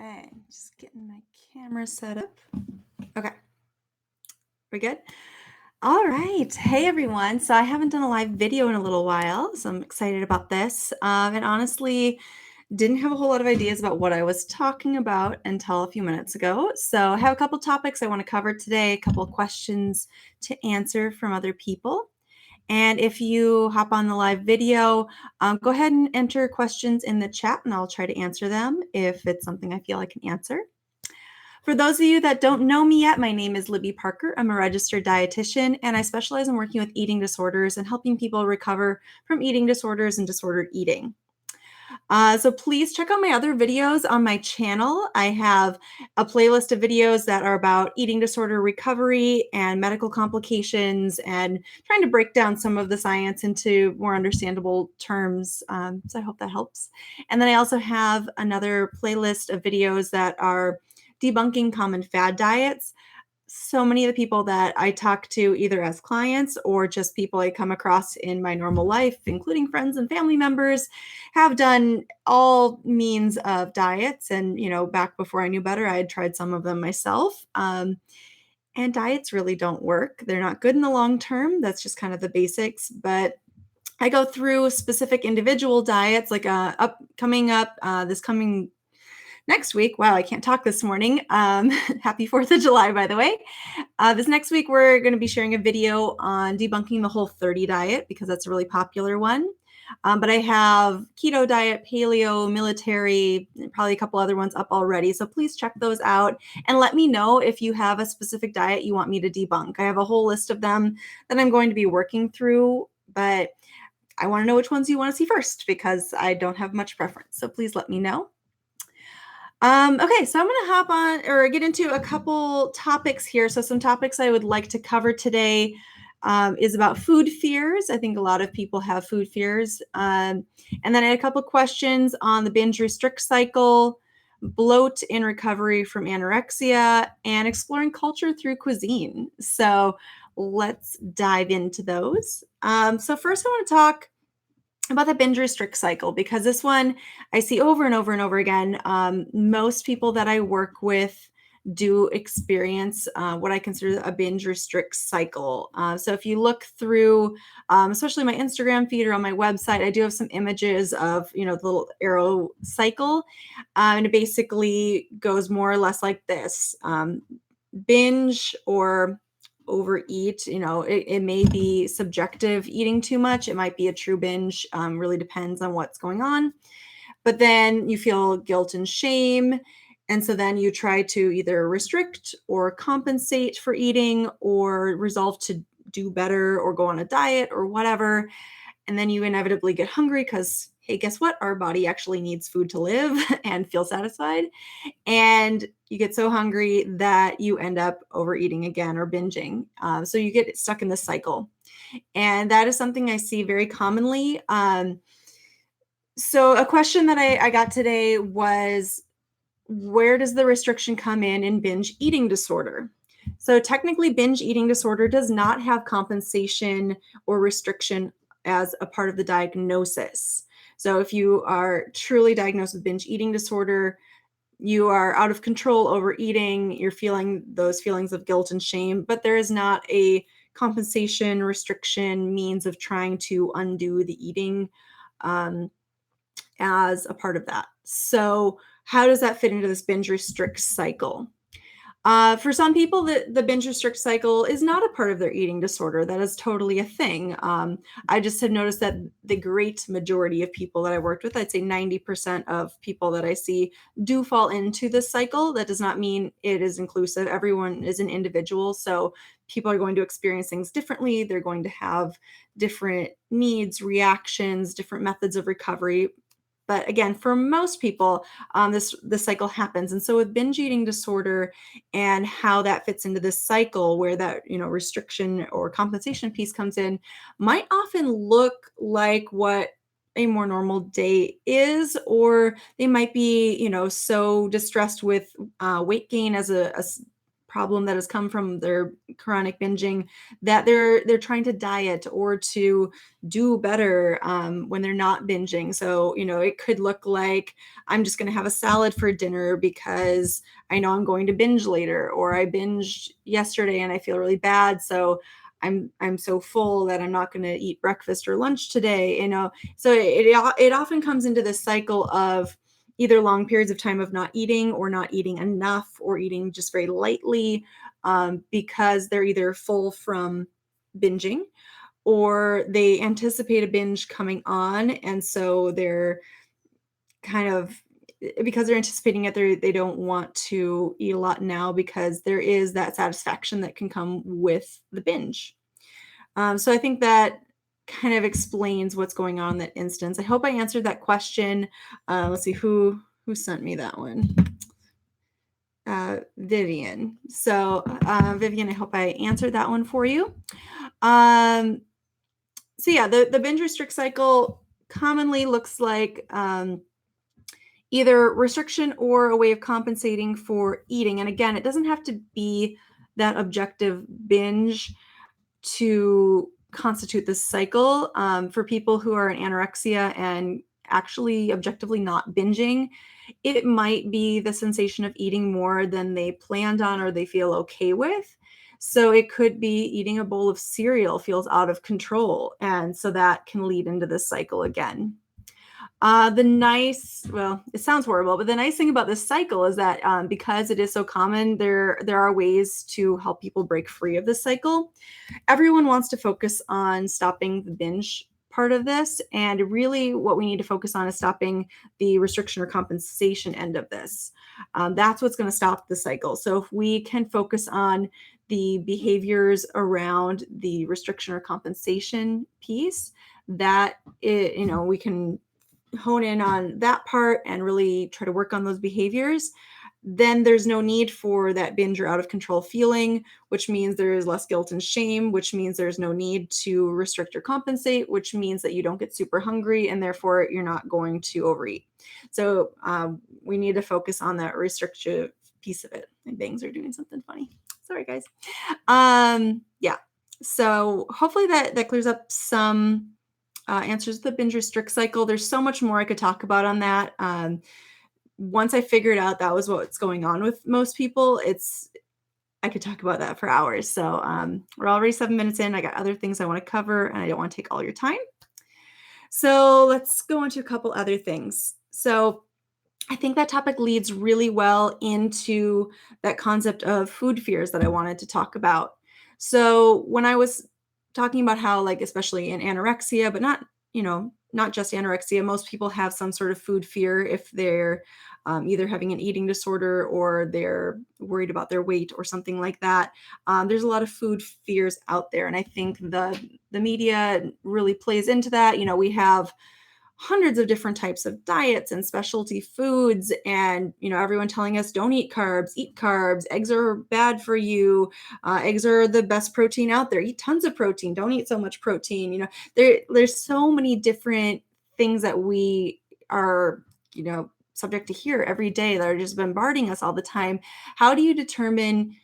Okay, just getting my camera set up. Okay, we good? All right. Hey, everyone. So I haven't done a live video in a little while, so I'm excited about this. And honestly, didn't have a whole lot of ideas about what I was talking about until a few minutes ago. So I have a couple topics I want to cover today, a couple of questions to answer from other people. And if you hop on the live video, go ahead and enter questions in the chat and I'll try to answer them if it's something I feel I can answer. For those of you that don't know me yet, my name is Libby Parker. I'm a registered dietitian and I specialize in working with eating disorders and helping people recover from eating disorders and disordered eating. So please check out my other videos on my channel. I have a playlist of videos that are about eating disorder recovery and medical complications and trying to break down some of the science into more understandable terms. So I hope that helps. And then I also have another playlist of videos that are debunking common fad diets. So many of the people that I talk to, either as clients or just people I come across in my normal life, including friends and family members, have done all means of diets. And, back before I knew better, I had tried some of them myself. And diets really don't work. They're not good in the long term. That's just kind of the basics. But I go through specific individual diets, like coming up this coming next week. Wow, I can't talk this morning. Happy 4th of July, by the way. This next week, we're going to be sharing a video on debunking the Whole30 diet because that's a really popular one. But I have keto diet, paleo, military, and probably a couple other ones up already. So please check those out and let me know if you have a specific diet you want me to debunk. I have a whole list of them that I'm going to be working through, but I want to know which ones you want to see first because I don't have much preference. So please let me know. Okay, so I'm going to hop on or get into a couple topics here. So some topics I would like to cover today is about food fears. I think a lot of people have food fears. And then I had a couple questions on the binge restrict cycle, bloat in recovery from anorexia, and exploring culture through cuisine. So let's dive into those. So first I want to talk about the binge restrict cycle because this one I see over and over and over again. Most people that I work with do experience what I consider a binge restrict cycle. So if you look through, especially my Instagram feed or on my website, I do have some images of, the little arrow cycle. And it basically goes more or less like this. Binge or overeat, it may be subjective eating too much. It might be a true binge, really depends on what's going on. But then you feel guilt and shame. And so then you try to either restrict or compensate for eating or resolve to do better or go on a diet or whatever. And then you inevitably get hungry because, hey, guess what? Our body actually needs food to live and feel satisfied. And you get so hungry that you end up overeating again or binging. So you get stuck in this cycle. And that is something I see very commonly. So a question that I got today was, where does the restriction come in binge eating disorder? So technically, binge eating disorder does not have compensation or restriction as a part of the diagnosis. So if you are truly diagnosed with binge eating disorder, you are out of control overeating, you're feeling those feelings of guilt and shame, but there is not a compensation, restriction, means of trying to undo the eating as a part of that. So how does that fit into this binge restrict cycle? For some people, the binge restrict cycle is not a part of their eating disorder. That is totally a thing. I just have noticed that the great majority of people that I worked with, I'd say 90% of people that I see do fall into this cycle. That does not mean it is inclusive. Everyone is an individual. So people are going to experience things differently. They're going to have different needs, reactions, different methods of recovery. But again, for most people, this cycle happens. And so with binge eating disorder and how that fits into this cycle where that, restriction or compensation piece comes in, might often look like what a more normal day is, or they might be, so distressed with weight gain as a problem that has come from their chronic binging, that they're trying to diet or to do better when they're not binging. So, it could look like I'm just going to have a salad for dinner because I know I'm going to binge later, or I binged yesterday and I feel really bad. So I'm so full that I'm not going to eat breakfast or lunch today, So it often comes into this cycle of either long periods of time of not eating or not eating enough or eating just very lightly, because they're either full from binging or they anticipate a binge coming on. And so they're kind of, because they're anticipating it, they don't want to eat a lot now because there is that satisfaction that can come with the binge. So I think that kind of explains what's going on in that instance. I hope I answered that question. Let's see who sent me that one. Vivian. So Vivian, I hope I answered that one for you. So yeah, the binge restrict cycle commonly looks like either restriction or a way of compensating for eating. And again, it doesn't have to be that objective binge to constitute this cycle. For people who are in anorexia and actually objectively not binging, it might be the sensation of eating more than they planned on or they feel okay with. So it could be eating a bowl of cereal feels out of control. And so that can lead into this cycle again. Well, it sounds horrible, but the nice thing about this cycle is that because it is so common, there are ways to help people break free of this cycle. Everyone wants to focus on stopping the binge part of this, and really what we need to focus on is stopping the restriction or compensation end of this. That's what's going to stop the cycle. So if we can focus on the behaviors around the restriction or compensation piece, we can hone in on that part and really try to work on those behaviors, then there's no need for that binge or out of control feeling, which means there is less guilt and shame, which means there's no need to restrict or compensate, which means that you don't get super hungry and therefore you're not going to overeat. So we need to focus on that restrictive piece of it. My bangs are doing something funny. Sorry, guys. Yeah. So hopefully that clears up some answers to the binge restrict cycle. There's so much more I could talk about on that. Once I figured out that was what's going on with most people, I could talk about that for hours. So we're already 7 minutes in. I got other things I want to cover and I don't want to take all your time. So let's go into a couple other things. So I think that topic leads really well into that concept of food fears that I wanted to talk about. So when I was talking about how, like, especially in anorexia, but not just anorexia, most people have some sort of food fear if they're either having an eating disorder or they're worried about their weight or something like that. There's a lot of food fears out there. And I think the media really plays into that. We have hundreds of different types of diets and specialty foods, and everyone telling us don't eat carbs, eggs are bad for you, eggs are the best protein out there, eat tons of protein, don't eat so much protein. There's so many different things that we are subject to hear every day that are just bombarding us all the time. How do you determine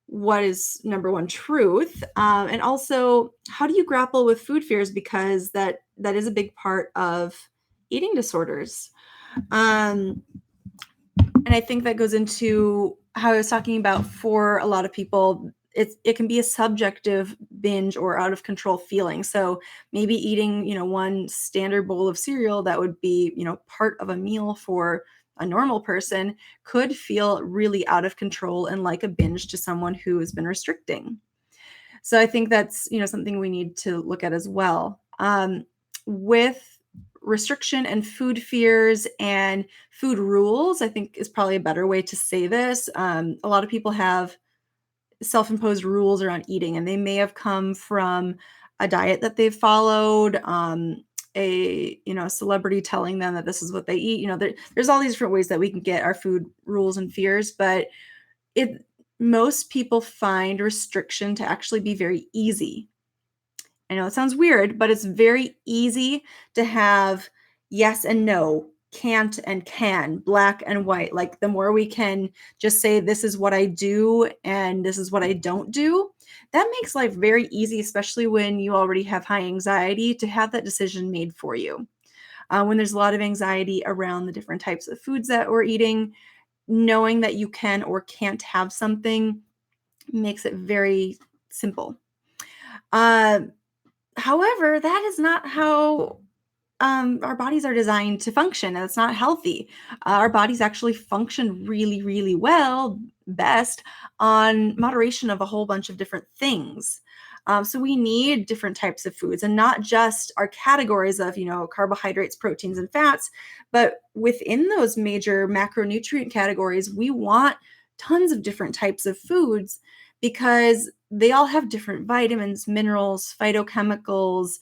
what is number one truth, and also how do you grapple with food fears, because that is a big part of eating disorders. And I think that goes into how I was talking about, for a lot of people it can be a subjective binge or out of control feeling. So maybe eating one standard bowl of cereal that would be part of a meal for a normal person could feel really out of control and like a binge to someone who has been restricting. So I think that's something we need to look at as well. With restriction and food fears and food rules, I think is probably a better way to say this. A lot of people have self-imposed rules around eating, and they may have come from a diet that they've followed, a celebrity telling them that this is what they eat. There's all these different ways that we can get our food rules and fears, but most people find restriction to actually be very easy. I know it sounds weird, but it's very easy to have yes and no can't and can, black and white. Like the more we can just say, this is what I do and this is what I don't do, that makes life very easy, especially when you already have high anxiety, to have that decision made for you. When there's a lot of anxiety around the different types of foods that we're eating, knowing that you can or can't have something makes it very simple. Uh, However, that is not how our bodies are designed to function, and it's not healthy. Our bodies actually function really, really well, best on moderation of a whole bunch of different things. So we need different types of foods, and not just our categories of, carbohydrates, proteins, and fats, but within those major macronutrient categories, we want tons of different types of foods because they all have different vitamins, minerals, phytochemicals,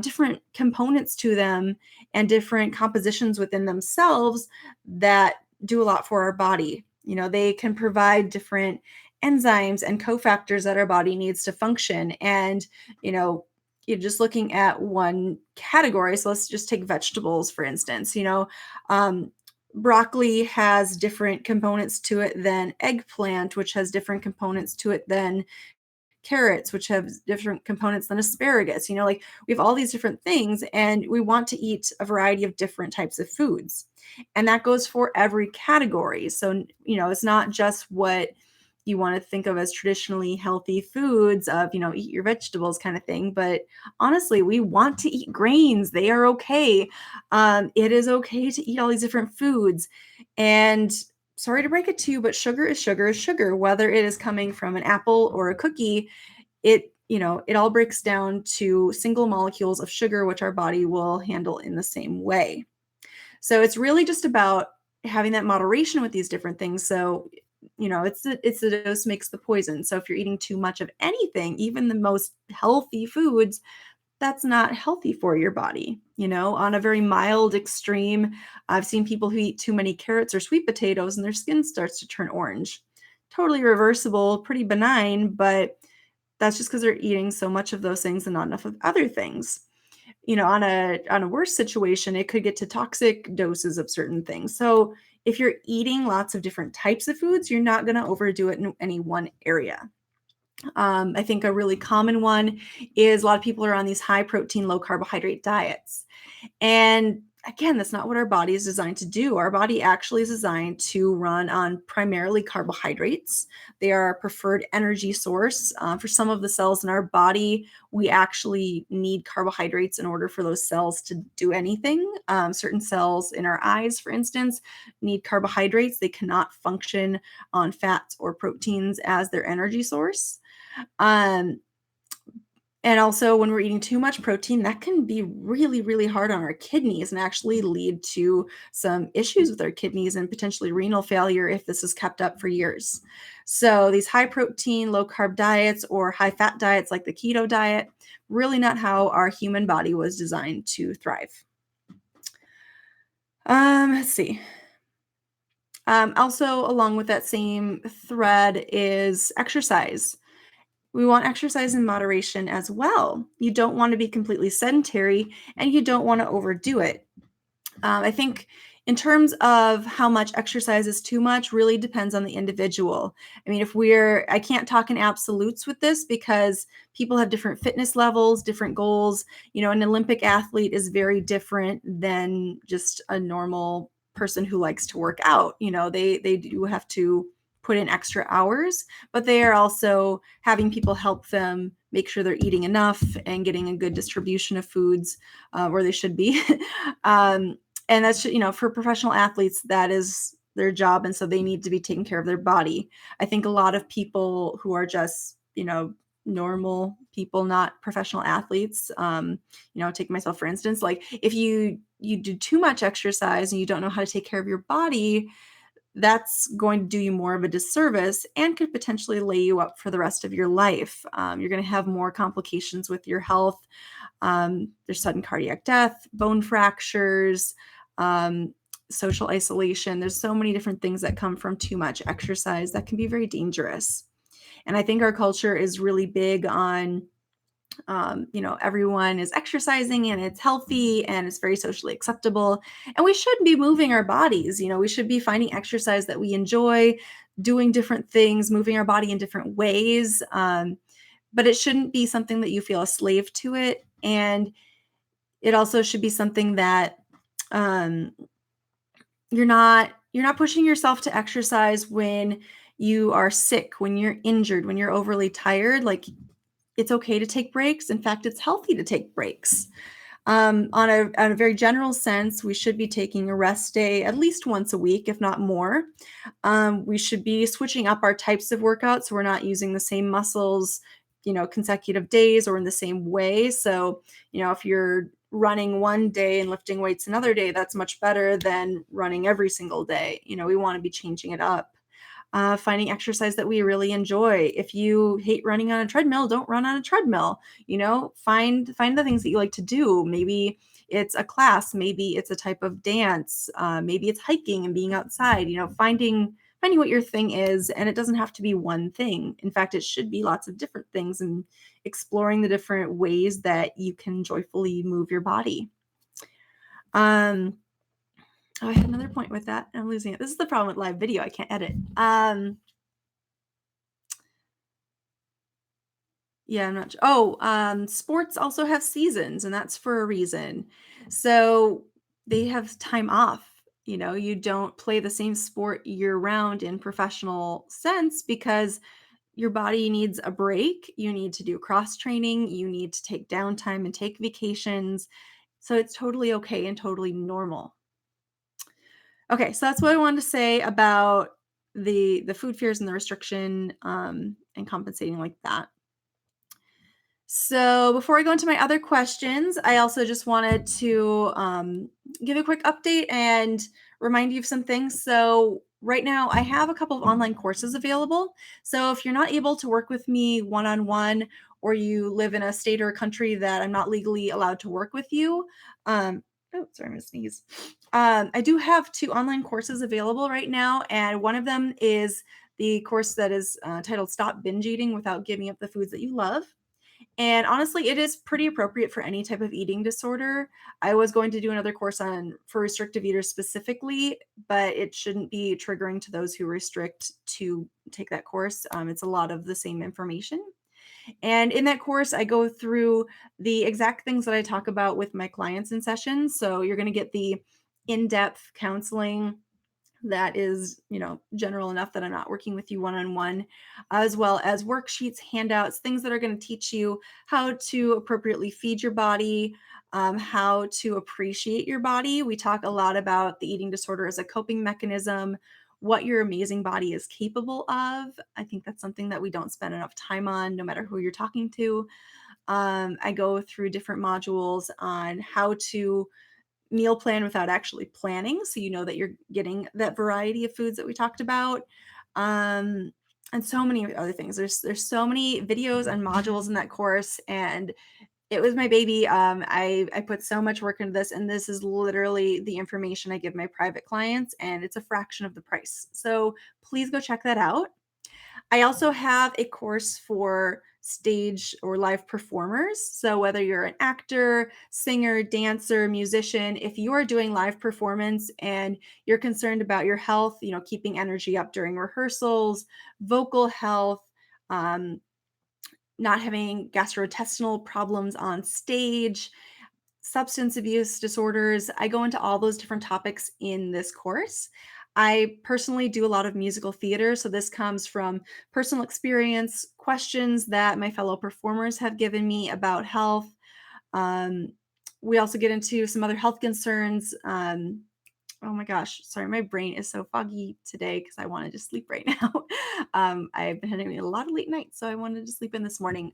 different components to them, and different compositions within themselves that do a lot for our body. They can provide different enzymes and cofactors that our body needs to function. And, you're just looking at one category. So let's just take vegetables, for instance. Um, broccoli has different components to it than eggplant, which has different components to it than carrots, which have different components than asparagus. Like we have all these different things, and we want to eat a variety of different types of foods. And that goes for every category. So, it's not just what you want to think of as traditionally healthy foods of, eat your vegetables kind of thing. But honestly, we want to eat grains. They are okay. It is okay to eat all these different foods. And sorry to break it to you, but sugar is sugar is sugar, whether it is coming from an apple or a cookie. It all breaks down to single molecules of sugar, which our body will handle in the same way. So it's really just about having that moderation with these different things. So, it's the dose makes the poison. So if you're eating too much of anything, even the most healthy foods, that's not healthy for your body. On a very mild extreme, I've seen people who eat too many carrots or sweet potatoes and their skin starts to turn orange. Totally reversible, pretty benign, but that's just because they're eating so much of those things and not enough of other things. On a worse situation, it could get to toxic doses of certain things. So if you're eating lots of different types of foods, you're not going to overdo it in any one area. I think a really common one is a lot of people are on these high protein, low carbohydrate diets. And again, that's not what our body is designed to do. Our body actually is designed to run on primarily carbohydrates. They are our preferred energy source. For some of the cells in our body, we actually need carbohydrates in order for those cells to do anything. Certain cells in our eyes, for instance, need carbohydrates. They cannot function on fats or proteins as their energy source. Um, and also, when we're eating too much protein, that can be really, really hard on our kidneys and actually lead to some issues with our kidneys and potentially renal failure if this is kept up for years. So these high protein, low carb diets or high fat diets like the keto diet, really not how our human body was designed to thrive. Let's see. Also, along with that same thread is exercise. We want exercise in moderation as well. You don't want to be completely sedentary and you don't want to overdo it. I think in terms of how much exercise is too much really depends on the individual. I mean, I can't talk in absolutes with this because people have different fitness levels, different goals. An Olympic athlete is very different than just a normal person who likes to work out. They do have to put in extra hours, but they are also having people help them make sure they're eating enough and getting a good distribution of foods where they should be. And that's, for professional athletes, that is their job. And so they need to be taking care of their body. I think a lot of people who are just, normal people, not professional athletes, take myself, for instance, like if you do too much exercise and you don't know how to take care of your body, that's going to do you more of a disservice and could potentially lay you up for the rest of your life. You're going to have more complications with your health. There's sudden cardiac death, bone fractures, social isolation. There's so many different things that come from too much exercise that can be very dangerous. And I think our culture is really big on Everyone is exercising and it's healthy and it's very socially acceptable. And we should be moving our bodies. We should be finding exercise that we enjoy, doing different things, moving our body in different ways. But it shouldn't be something that you feel a slave to it. And it also should be something that um, you're not pushing yourself to exercise when you are sick, when you're injured, when you're overly tired. Like, it's okay to take breaks. In fact, it's healthy to take breaks. On a very general sense, we should be taking a rest day at least once a week, if not more. We should be switching up our types of workouts so we're not using the same muscles, consecutive days or in the same way. So, if you're running one day and lifting weights another day, that's much better than running every single day. We want to be changing it up. Finding exercise that we really enjoy. If you hate running on a treadmill, don't run on a treadmill. Find the things that you like to do. Maybe it's a class, maybe it's a type of dance, maybe it's hiking and being outside. Finding what your thing is, and it doesn't have to be one thing. In fact, it should be lots of different things, and exploring the different ways that you can joyfully move your body. Oh, I had another point with that. I'm losing it. This is the problem with live video. I can't edit. Yeah, I'm not sure. Sports also have seasons, and that's for a reason. So they have time off. You don't play the same sport year round in professional sense because your body needs a break. You need to do cross training. You need to take downtime and take vacations. So it's totally okay and totally normal. Okay, so that's what I wanted to say about the food fears and the restriction, and compensating like that. So before I go into my other questions, I also just wanted to give a quick update and remind you of some things. So right now, I have a couple of online courses available. So if you're not able to work with me one-on-one, or you live in a state or a country that I'm not legally allowed to work with you, oh, sorry, I'm gonna sneeze. I do have 2 online courses available right now, and one of them is the course that is titled "Stop Binge Eating Without Giving Up the Foods That You Love." And honestly, it is pretty appropriate for any type of eating disorder. I was going to do another course on for restrictive eaters specifically, but it shouldn't be triggering to those who restrict to take that course. It's a lot of the same information. And in that course, I go through the exact things that I talk about with my clients in sessions. So you're going to get the in-depth counseling that is, general enough that I'm not working with you one-on-one, as well as worksheets, handouts, things that are going to teach you how to appropriately feed your body, how to appreciate your body. We talk a lot about the eating disorder as a coping mechanism, what your amazing body is capable of. I think that's something that we don't spend enough time on, no matter who you're talking to. I go through different modules on how to meal plan without actually planning, so you know that you're getting that variety of foods that we talked about, um, and so many other things. There's so many videos and modules in that course, and it was my baby. I put so much work into this, and this is literally the information I give my private clients, and it's a fraction of the price. So please go check that out. I also have a course for stage or live performers. So, whether you're an actor, singer, dancer, musician, if you are doing live performance and you're concerned about your health, keeping energy up during rehearsals, vocal health, um, not having gastrointestinal problems on stage, substance abuse disorders. I go into all those different topics in this course. I personally do a lot of musical theater, so this comes from personal experience, questions that my fellow performers have given me about health. Um, we also get into some other health concerns. Oh my gosh, sorry, my brain is so foggy today because I wanted to sleep right now. I've been having a lot of late nights, so I wanted to sleep in this morning.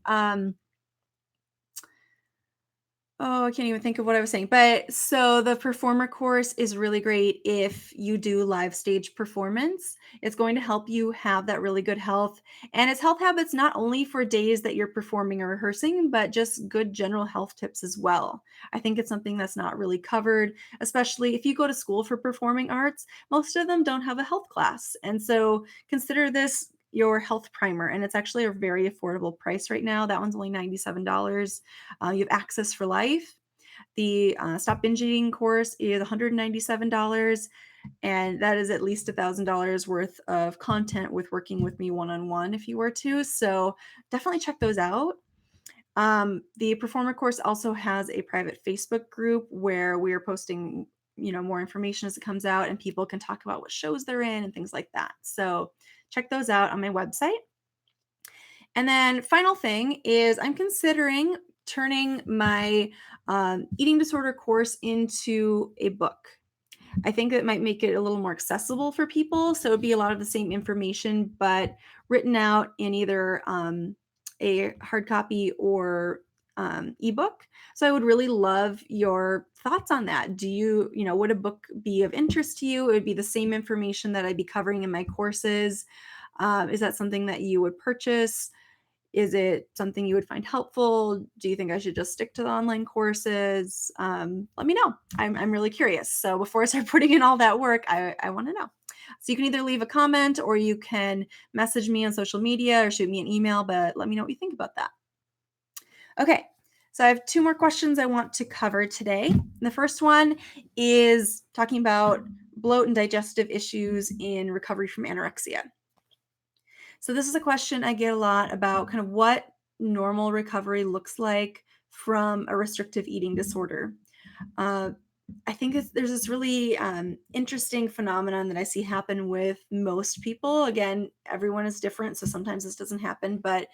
Oh, I can't even think of what I was saying. But so the performer course is really great if you do live stage performance. It's going to help you have that really good health. And it's health habits not only for days that you're performing or rehearsing, but just good general health tips as well. I think it's something that's not really covered, especially if you go to school for performing arts. Most of them don't have a health class. And so consider this. your health primer, and it's actually a very affordable price right now. That one's only $97. You have access for life. The Stop Binge Eating course is $197, and that is at least $1,000 worth of content with working with me one-on-one if you were to. So definitely check those out. The Performer course also has a private Facebook group where we are posting, more information as it comes out, and people can talk about what shows they're in and things like that. So check those out on my website. And then final thing is I'm considering turning my eating disorder course into a book. I think it might make it a little more accessible for people. So it'd be a lot of the same information, but written out in either a hard copy or ebook. So I would really love your thoughts on that. Would a book be of interest to you? It would be the same information that I'd be covering in my courses. Is that something that you would purchase? Is it something you would find helpful? Do you think I should just stick to the online courses? Let me know. I'm really curious. So before I start putting in all that work, I want to know. So you can either leave a comment or you can message me on social media or shoot me an email, but let me know what you think about that. Okay, so I have two more questions I want to cover today. The first one is talking about bloat and digestive issues in recovery from anorexia. So this is a question I get a lot about kind of what normal recovery looks like from a restrictive eating disorder. Uh, I think there's this really interesting phenomenon that I see happen with most people. Again, everyone is different, so sometimes this doesn't happen, but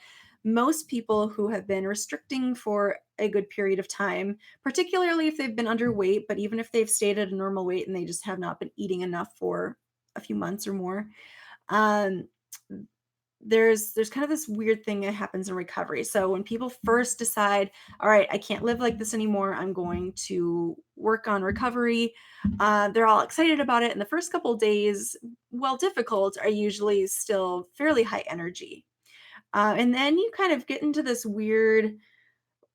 most people who have been restricting for a good period of time, particularly if they've been underweight, but even if they've stayed at a normal weight and they just have not been eating enough for a few months or more, um, there's kind of this weird thing that happens in recovery. So when people first decide, all right, I can't live like this anymore, I'm going to work on recovery, they're all excited about it. And the first couple of days, while difficult, are usually still fairly high energy. And then you kind of get into this weird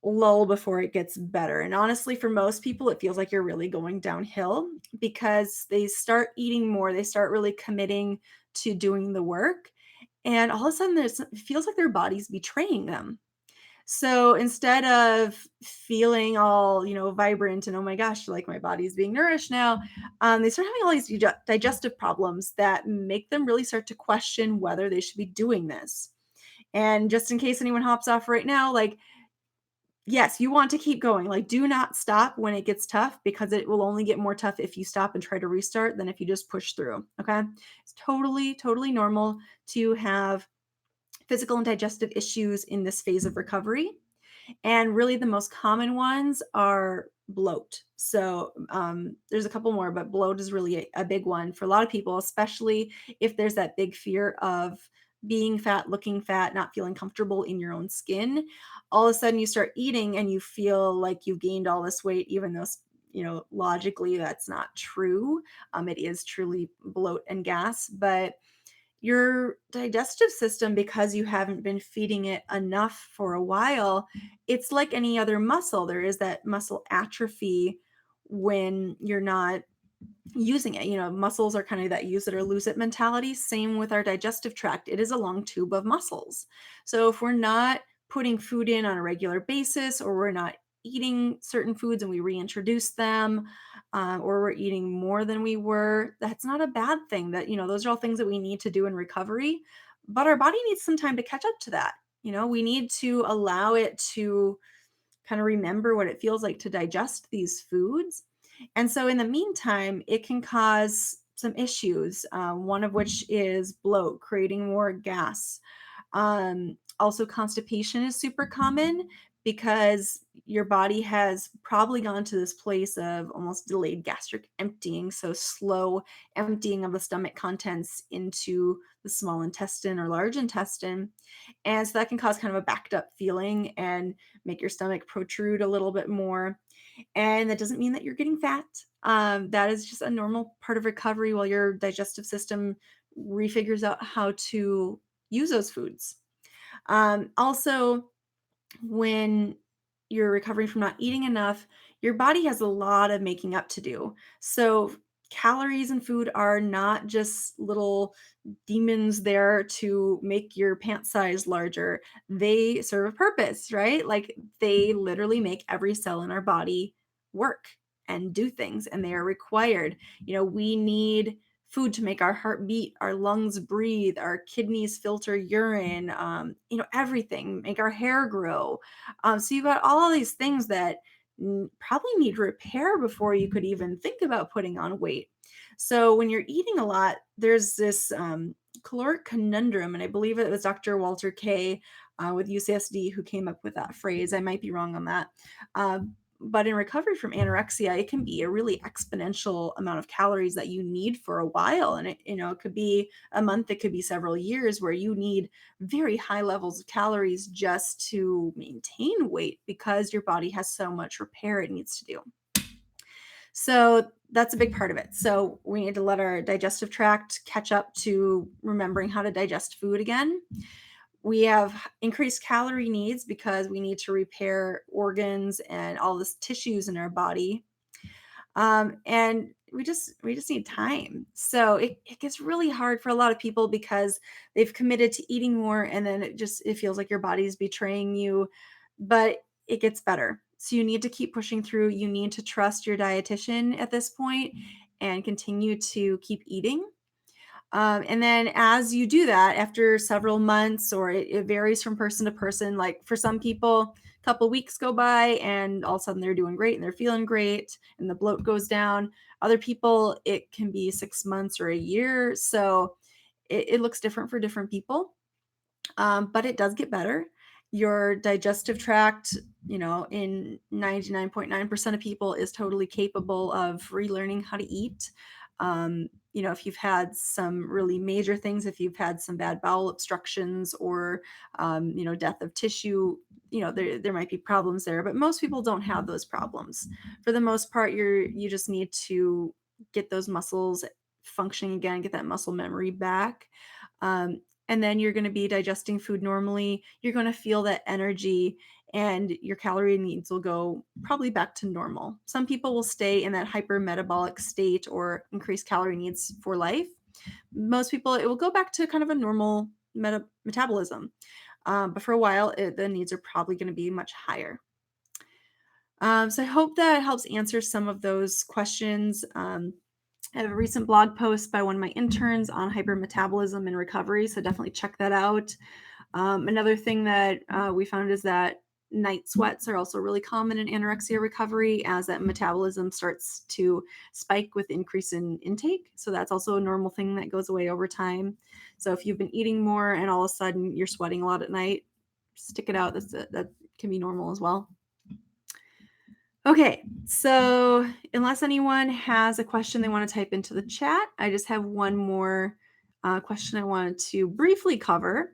lull before it gets better. And honestly, for most people, it feels like you're really going downhill because they start eating more, they start really committing to doing the work. And all of a sudden, it feels like their body's betraying them. So instead of feeling all, vibrant and oh my gosh, like my body's being nourished now, they start having all these digestive problems that make them really start to question whether they should be doing this. And just in case anyone hops off right now, like, yes, you want to keep going. Like, do not stop when it gets tough because it will only get more tough if you stop and try to restart than if you just push through. Okay. It's totally, totally normal to have physical and digestive issues in this phase of recovery. And really, the most common ones are bloat. So there's a couple more, but bloat is really a big one for a lot of people, especially if there's that big fear of being fat, looking fat, not feeling comfortable in your own skin. All of a sudden, you start eating and you feel like you've gained all this weight, even though logically that's not true. It is truly bloat and gas, but your digestive system, because you haven't been feeding it enough for a while, it's like any other muscle. There is that muscle atrophy when you're not using it. Muscles are kind of that use it or lose it mentality. Same with our digestive tract. It is a long tube of muscles. So if we're not putting food in on a regular basis, or we're not eating certain foods and we reintroduce them, or we're eating more than we were, that's not a bad thing. Those are all things that we need to do in recovery, but our body needs some time to catch up to that. We need to allow it to kind of remember what it feels like to digest these foods. And so in the meantime, it can cause some issues, one of which is bloat, creating more gas. Also, constipation is super common because your body has probably gone to this place of almost delayed gastric emptying, so slow emptying of the stomach contents into the small intestine or large intestine. And so that can cause kind of a backed up feeling and make your stomach protrude a little bit more. And that doesn't mean that you're getting fat. That is just a normal part of recovery while your digestive system refigures out how to use those foods. Also, when you're recovering from not eating enough, your body has a lot of making up to do. So Calories in food are not just little demons there to make your pant size larger. They serve a purpose, right? Like they literally make every cell in our body work and do things, and they are required. We need food to make our heart beat, our lungs breathe, our kidneys filter urine, everything, make our hair grow. So you've got all of these things that probably need repair before you could even think about putting on weight. So when you're eating a lot, there's this caloric conundrum, and I believe it was Dr. Walter K. With UCSD who came up with that phrase. I might be wrong on that. Uh, but in recovery from anorexia, it can be a really exponential amount of calories that you need for a while. And it could be a month, it could be several years where you need very high levels of calories just to maintain weight because your body has so much repair it needs to do. So that's a big part of it. So we need to let our digestive tract catch up to remembering how to digest food again. We have increased calorie needs because we need to repair organs and all the tissues in our body. And we just need time. So it gets really hard for a lot of people because they've committed to eating more, and then it feels like your body's betraying you. But it gets better. So you need to keep pushing through. You need to trust your dietitian at this point and continue to keep eating. And then as you do that, after several months, or it varies from person to person, like for some people, a couple weeks go by and all of a sudden they're doing great and they're feeling great and the bloat goes down. Other people, it can be 6 months or a year. So it looks different for different people. But it does get better. Your digestive tract, in 99.9% of people is totally capable of relearning how to eat. If you've had some really major things, if you've had some bad bowel obstructions or, death of tissue, there might be problems there, but most people don't have those problems. For the most part, you just need to get those muscles functioning again, get that muscle memory back. Um, and then you're going to be digesting food normally. You're going to feel that energy, and your calorie needs will go probably back to normal. Some people will stay in that hypermetabolic state or increased calorie needs for life. Most people, it will go back to kind of a normal metabolism. But for a while, the needs are probably going to be much higher. So I hope that helps answer some of those questions. I have a recent blog post by one of my interns on hypermetabolism and recovery, so definitely check that out. Another thing that we found is that night sweats are also really common in anorexia recovery as that metabolism starts to spike with increase in intake. So that's also a normal thing that goes away over time. So if you've been eating more and all of a sudden you're sweating a lot at night, stick it out. That can be normal as well. Okay, so unless anyone has a question they want to type into the chat, I just have one more question I wanted to briefly cover.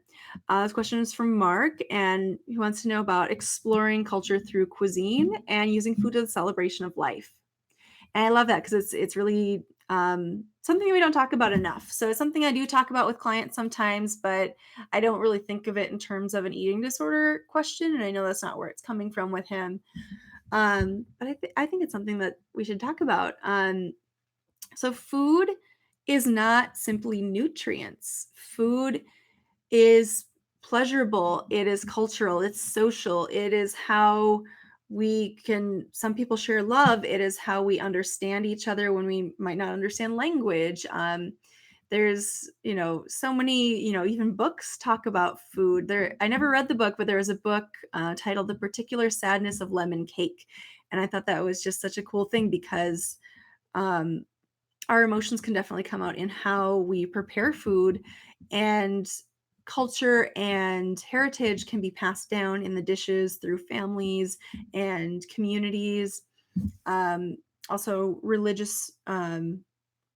This question is from Mark, and he wants to know about exploring culture through cuisine and using food as a celebration of life. And I love that because it's really something we don't talk about enough. So it's something I do talk about with clients sometimes, but I don't really think of it in terms of an eating disorder question, and I know that's not where it's coming from with him. But I think it's something that we should talk about. So food is not simply nutrients. Food is pleasurable. It is cultural. It's social. It is how some people share love. It is how we understand each other when we might not understand language. There's, so many, even books talk about food. I never read the book, but there was a book titled The Particular Sadness of Lemon Cake. And I thought that was just such a cool thing because our emotions can definitely come out in how we prepare food, and culture and heritage can be passed down in the dishes through families and communities. Also, religious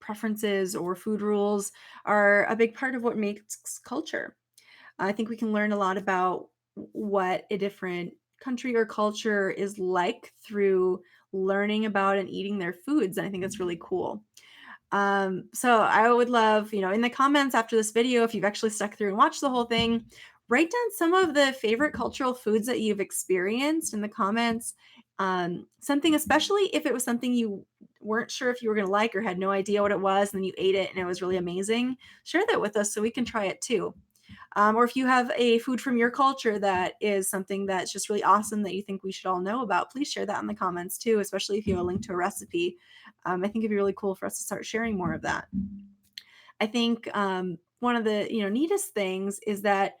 preferences or food rules are a big part of what makes culture. I think we can learn a lot about what a different country or culture is like through learning about and eating their foods. And I think that's really cool. So I would love, in the comments after this video, if you've actually stuck through and watched the whole thing, write down some of the favorite cultural foods that you've experienced in the comments. Something, especially if it was something you weren't sure if you were going to like or had no idea what it was, and then you ate it and it was really amazing, share that with us so we can try it too. Or if you have a food from your culture that is something that's just really awesome that you think we should all know about, please share that in the comments too, especially if you have a link to a recipe. I think it'd be really cool for us to start sharing more of that. I think one of the neatest things is that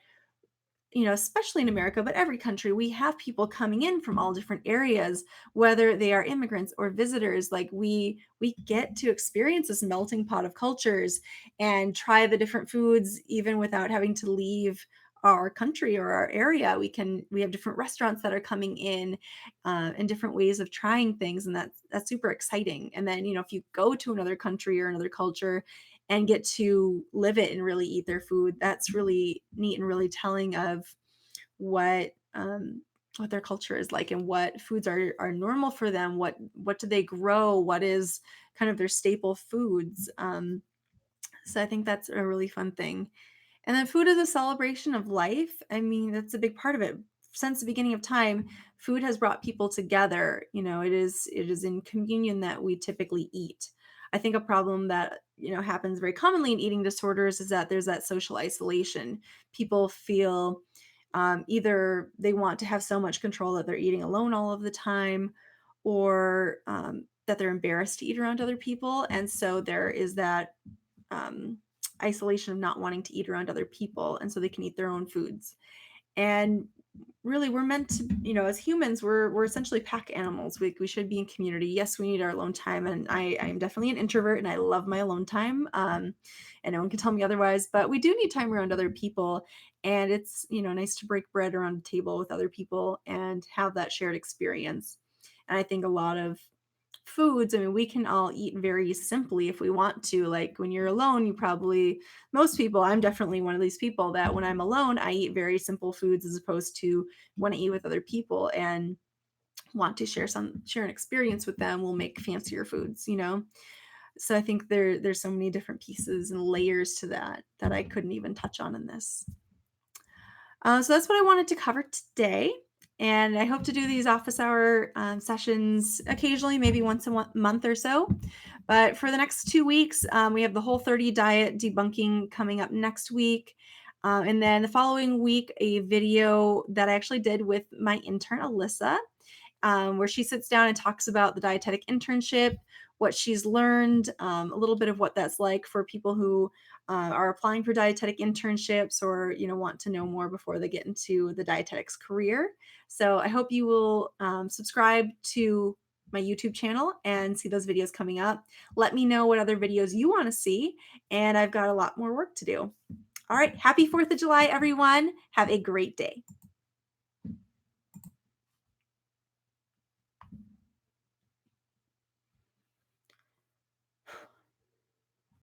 especially in America, but every country, we have people coming in from all different areas, whether they are immigrants or visitors. Like we get to experience this melting pot of cultures and try the different foods even without having to leave our country or our area. We have different restaurants that are coming in and different ways of trying things, and that's super exciting. And then if you go to another country or another culture and get to live it and really eat their food, that's really neat and really telling of what their culture is like and what foods are normal for them. What do they grow? What is kind of their staple foods? So I think that's a really fun thing. And then food is a celebration of life. I mean, that's a big part of it. Since the beginning of time, food has brought people together. It is in communion that we typically eat. I think a problem that happens very commonly in eating disorders is that there's that social isolation. People feel either they want to have so much control that they're eating alone all of the time, or that they're embarrassed to eat around other people, and so there is that um, isolation of not wanting to eat around other people, and so they can eat their own foods. And really, we're meant to, as humans, we're essentially pack animals. We should be in community. Yes, we need our alone time, and I'm definitely an introvert, and I love my alone time. And no one can tell me otherwise. But we do need time around other people, and it's nice to break bread around a table with other people and have that shared experience. And I think a lot of foods, I mean, we can all eat very simply if we want to. Like when you're alone, most people, I'm definitely one of these people that when I'm alone, I eat very simple foods as opposed to when I eat with other people and want to share an experience with them, will make fancier foods. So I think there's so many different pieces and layers to that I couldn't even touch on in this. So that's what I wanted to cover today. And I hope to do these office hour sessions occasionally, maybe once a month or so. But for the next 2 weeks, we have the Whole30 diet debunking coming up next week. And then the following week, a video that I actually did with my intern, Alyssa, where she sits down and talks about the dietetic internship, what she's learned, a little bit of what that's like for people who are applying for dietetic internships or want to know more before they get into the dietetics career. So I hope you will subscribe to my YouTube channel and see those videos coming up. Let me know what other videos you want to see, and I've got a lot more work to do. All right, happy 4th of July, everyone. Have a great day.